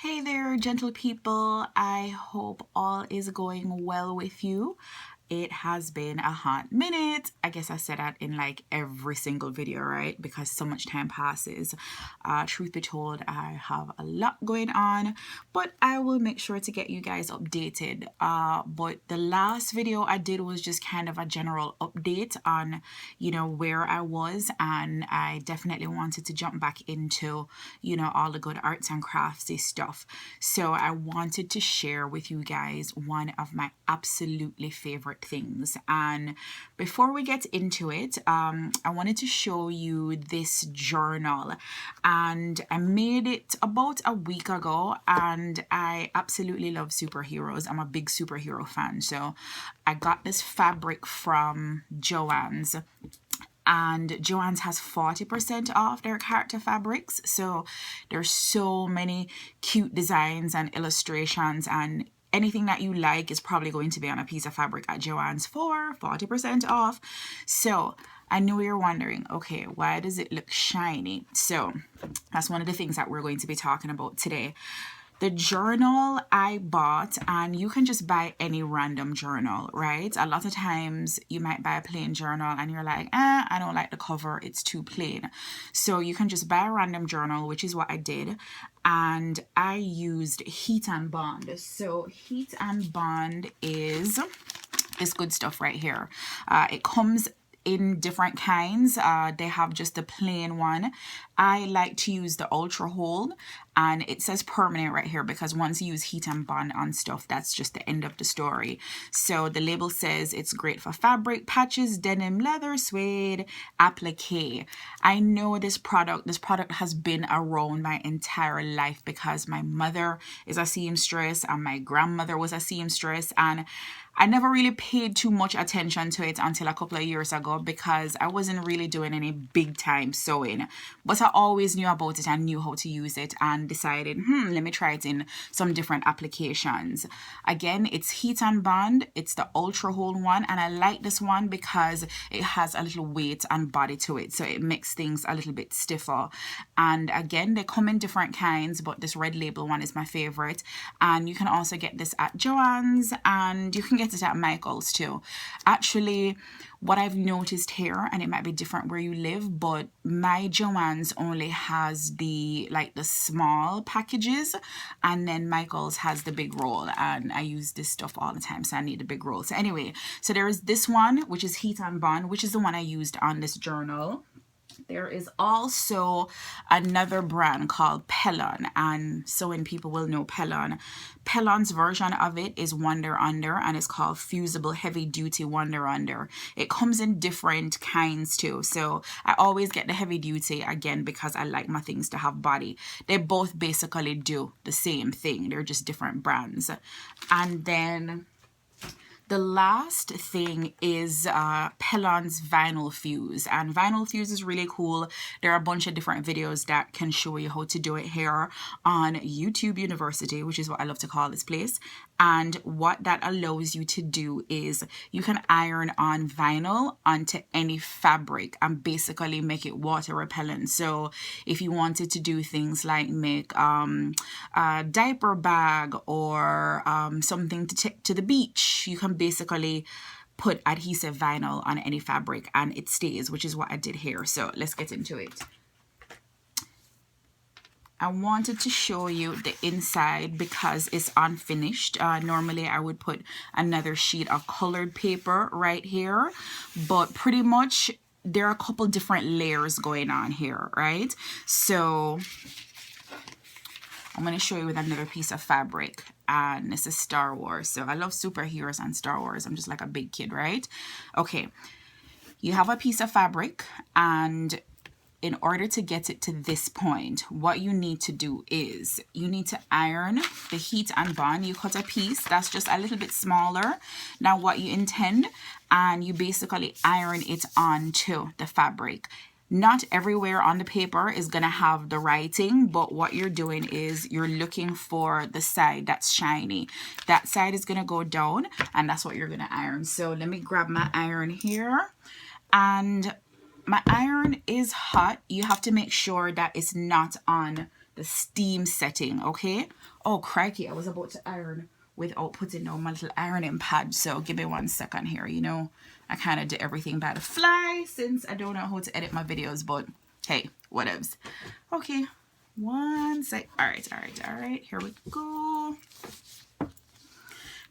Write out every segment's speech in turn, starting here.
Hey there, gentle people. I hope all is going well with you. It has been a hot minute. I guess I said that in like every single video, right? Because so much time passes. Truth be told, I have a lot going on, but I will make sure to get you guys updated. But the last video I did was just kind of a general update on, where I was, and I definitely wanted to jump back into, all the good arts and craftsy stuff. So I wanted to share with you guys one of my absolutely favorite things. And before we get into it, I wanted to show you this journal, and I made it about a week ago, and I absolutely love superheroes. I'm a big superhero fan. So I got this fabric from Joann's, and Joann's has 40% off their character fabrics. So there's so many cute designs and illustrations, and anything that you like is probably going to be on a piece of fabric at Joann's for 40% off. So I know you're wondering, okay, why does it look shiny? So that's one of the things that we're going to be talking about today. The journal I bought, and you can just buy any random journal, right? A lot of times you might buy a plain journal and you're like, I don't like the cover, it's too plain. So you can just buy a random journal, which is what I did. And I used Heat and Bond. So Heat and Bond is this good stuff right here. It comes in different kinds. They have just the plain one. I like to use the Ultra Hold, and it says permanent right here because once you use Heat and Bond on stuff, that's just the end of the story. So the label says it's great for fabric, patches, denim, leather, suede, applique. I know this product has been around my entire life because my mother is a seamstress and my grandmother was a seamstress, and I never really paid too much attention to it until a couple of years ago because I wasn't really doing any big time sewing. But I always knew about it and knew how to use it and decided, let me try it in some different applications. Again, it's Heat and Bond. It's the Ultra Hold one, and I like this one because it has a little weight and body to it, so it makes things a little bit stiffer. And again, they come in different kinds, but this red label one is my favorite. And you can also get this at Joann's, and you can get it at Michael's too. Actually, what I've noticed here, and it might be different where you live, but my Joann's only has the small packages, and then Michael's has the big roll, and I use this stuff all the time, so I need the big roll. So anyway, so there is this one, which is Heat and Bond, which is the one I used on this journal. There is also another brand called Pellon, and sewing people will know Pellon. Pellon's version of it is Wonder Under, and it's called Fusible Heavy Duty Wonder Under. It comes in different kinds too, so I always get the heavy duty again because I like my things to have body. They both basically do the same thing, they're just different brands. And then the last thing is Pellon's Vinyl Fuse, and Vinyl Fuse is really cool. There are a bunch of different videos that can show you how to do it here on YouTube University, which is what I love to call this place. And what that allows you to do is you can iron on vinyl onto any fabric and basically make it water repellent. So if you wanted to do things like make a diaper bag or something to take to the beach, you can basically put adhesive vinyl on any fabric and it stays, which is what I did here. So let's get into it. I wanted to show you the inside because it's unfinished. Normally I would put another sheet of colored paper right here, but pretty much there are a couple different layers going on here, right? So I'm going to show you with another piece of fabric, and this is Star Wars. So I love superheroes and Star Wars. I'm just like a big kid, right? Okay, you have a piece of fabric, and in order to get it to this point, what you need to do is you need to iron the Heat and Bond. You cut a piece that's just a little bit smaller than what you intend, and you basically iron it onto the fabric. Not everywhere on the paper is going to have the writing, but what you're doing is you're looking for the side that's shiny. That side is going to go down, and that's what you're going to iron. So let me grab my iron here, and my iron is hot. You have to make sure that it's not on the steam setting, okay? Oh, crikey, I was about to iron without putting down my little ironing pad. So give me 1 second here. You know, I kind of do everything by the fly since I don't know how to edit my videos, but hey, whatevs. Okay, 1 sec. All right. Here we go.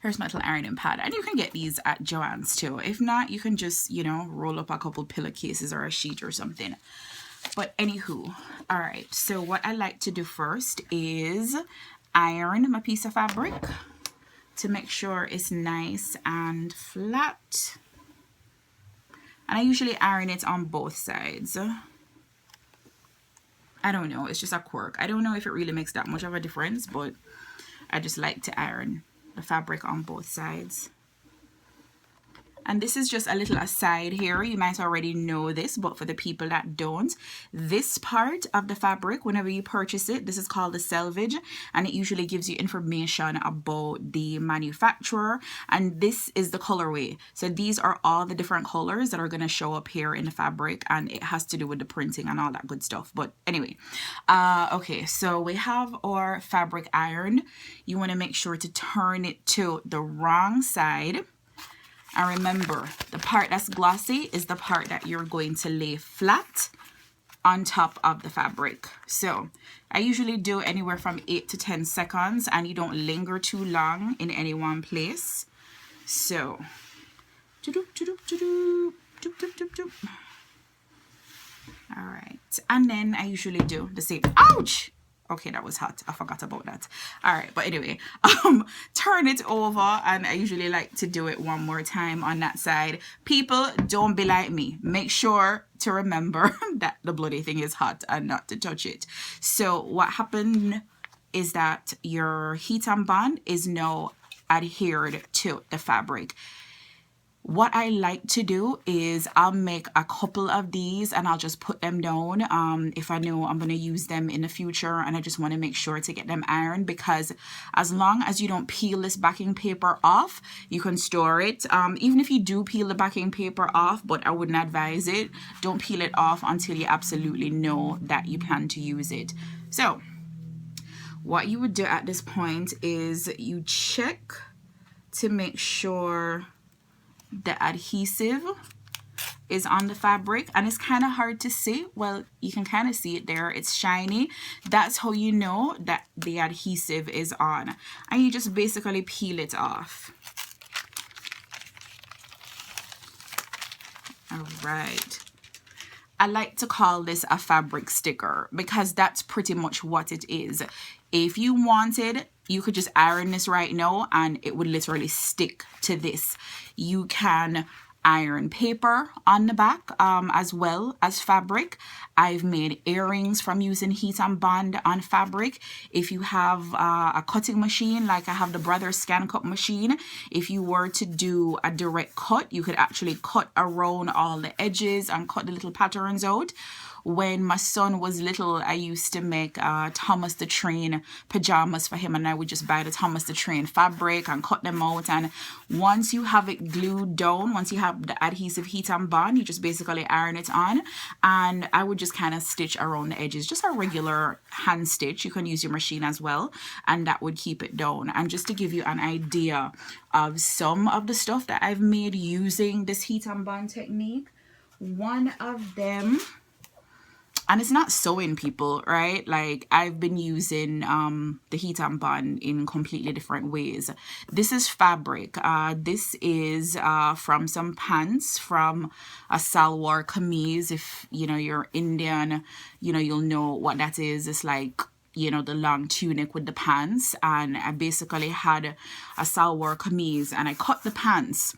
Here's my little ironing pad. And you can get these at Joann's too. If not, you can just, you know, roll up a couple pillowcases or a sheet or something. But anywho, all right. So what I like to do first is iron my piece of fabric to make sure it's nice and flat. And I usually iron it on both sides. I don't know, it's just a quirk. I don't know if it really makes that much of a difference, but I just like to iron the fabric on both sides. And this is just a little aside here. You might already know this, but for the people that don't, this part of the fabric, whenever you purchase it, this is called the selvage, and it usually gives you information about the manufacturer. And this is the colorway. So these are all the different colors that are going to show up here in the fabric, and it has to do with the printing and all that good stuff. But anyway, okay, so we have our fabric ironed. You want to make sure to turn it to the wrong side. And remember, the part that's glossy is the part that you're going to lay flat on top of the fabric. So I usually do anywhere from 8 to 10 seconds, and you don't linger too long in any one place. So, all right. And then I usually do the same. Ouch! Okay, that was hot. I forgot about that. All right, but anyway, turn it over, and I usually like to do it one more time on that side. People, don't be like me. Make sure to remember that the bloody thing is hot and not to touch it. So what happened is that your heat and bond is now adhered to the fabric. What I like to do is I'll make a couple of these and I'll just put them down if I know I'm going to use them in the future, and I just want to make sure to get them ironed, because as long as you don't peel this backing paper off, you can store it. Even if you do peel the backing paper off, but I wouldn't advise it, don't peel it off until you absolutely know that you plan to use it. So what you would do at this point is you check to make sure the adhesive is on the fabric, and it's kind of hard to see. Well, you can kind of see it there. It's shiny. That's how you know that the adhesive is on, and you just basically peel it off. All right. I like to call this a fabric sticker because that's pretty much what it is. If you wanted, you could just iron this right now and it would literally stick to this. You can iron paper on the back as well as fabric. I've made earrings from using heat and bond on fabric. If you have a cutting machine, like I have the Brothers Scan Cut machine, if you were to do a direct cut, you could actually cut around all the edges and cut the little patterns out. When my son was little, I used to make Thomas the Train pajamas for him, and I would just buy the Thomas the Train fabric and cut them out. And once you have it glued down, once you have the adhesive heat and bond, you just basically iron it on. And I would just kind of stitch around the edges, just a regular hand stitch. You can use your machine as well, and that would keep it down. And just to give you an idea of some of the stuff that I've made using this heat and bond technique, one of them, and it's not sewing, people, right? Like, I've been using the heat and bond in completely different ways. This is fabric. This is from some pants from a salwar kameez. If, you know, you're Indian, you know, you'll know what that is. It's like, you know, the long tunic with the pants. And I basically had a salwar kameez and I cut the pants.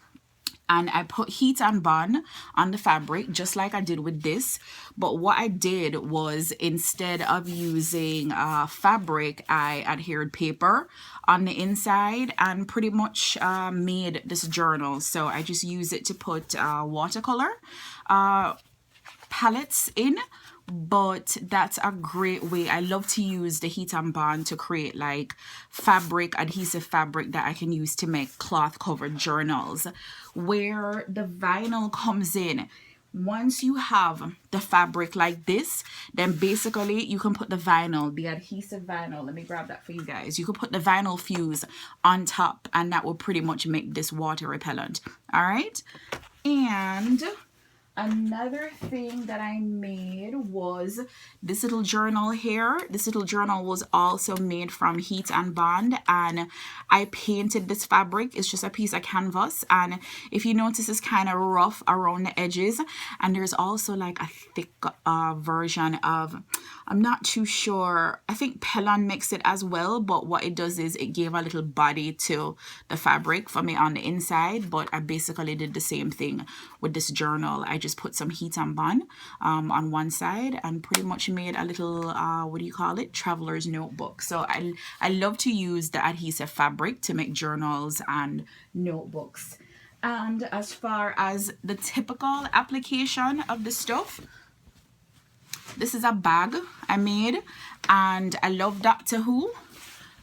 And I put heat and bond on the fabric, just like I did with this. But what I did was, instead of using fabric, I adhered paper on the inside and pretty much made this journal. So I just use it to put watercolor palettes in. But that's a great way. I love to use the heat and bond to create like fabric, adhesive fabric that I can use to make cloth covered journals. Where the vinyl comes in, once you have the fabric like this, then basically you can put the vinyl, the adhesive vinyl. Let me grab that for you guys. You can put the vinyl fuse on top, and that will pretty much make this water repellent. All right. And another thing that I made was this little journal here. This little journal was also made from Heat and Bond, and I painted this fabric. It's just a piece of canvas, and if you notice, it's kind of rough around the edges, and there's also like a thick version of, I'm not too sure, I think Pellon mixed it as well, but what it does is it gave a little body to the fabric for me on the inside. But I basically did the same thing with this journal. I just put some Heat and Bond on one side and pretty much made a little what do you call it, traveler's notebook. So I love to use the adhesive fabric to make journals and notebooks. And as far as the typical application of the stuff, this is a bag I made, and I love Doctor Who.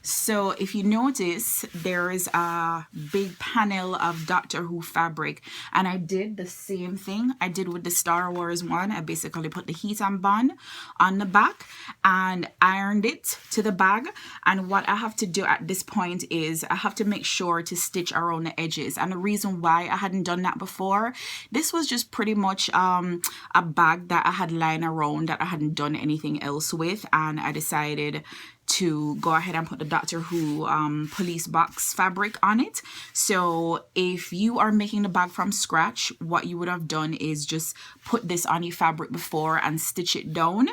So if you notice, there is a big panel of Doctor Who fabric, and I did the same thing I did with the Star Wars one. I basically put the Heat and Bond on the back and ironed it to the bag. And what I have to do at this point is I have to make sure to stitch around the edges. And the reason why I hadn't done that before, this was just pretty much a bag that I had lying around that I hadn't done anything else with, and I decided to go ahead and put the Doctor Who police box fabric on it. So if you are making the bag from scratch, what you would have done is just put this on your fabric before and stitch it down.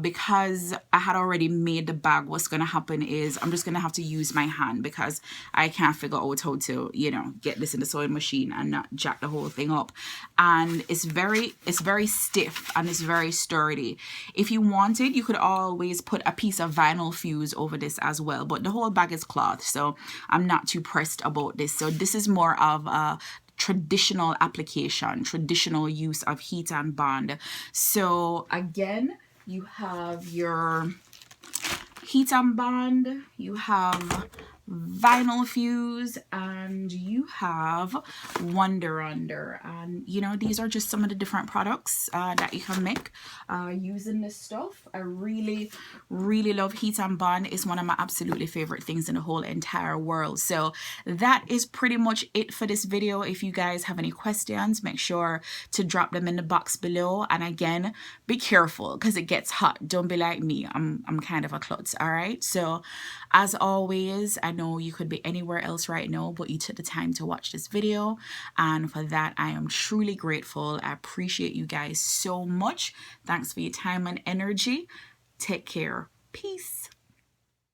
Because I had already made the bag, what's going to happen is I'm just going to have to use my hand, because I can't figure out how to, you know, get this in the sewing machine and not jack the whole thing up. And it's very stiff and it's very sturdy. If you wanted, you could always put a piece of vinyl fuse over this as well, but the whole bag is cloth, so I'm not too pressed about this. So this is more of a traditional application, traditional use of Heat and Bond. So again, you have your Heat and Bond, you have vinyl fuse, and you have Wonder Under. And you know, these are just some of the different products that you can make using this stuff. I really love Heat and Bond. It's one of my absolutely favorite things in the whole entire world. So that is pretty much it for this video. If you guys have any questions, make sure to drop them in the box below. And again, be careful because it gets hot. Don't be like me. I'm kind of a klutz. All right, so as always, I know you could be anywhere else right now, but you took the time to watch this video, and for that I am truly grateful. I appreciate you guys so much. Thanks for your time and energy. Take care. Peace.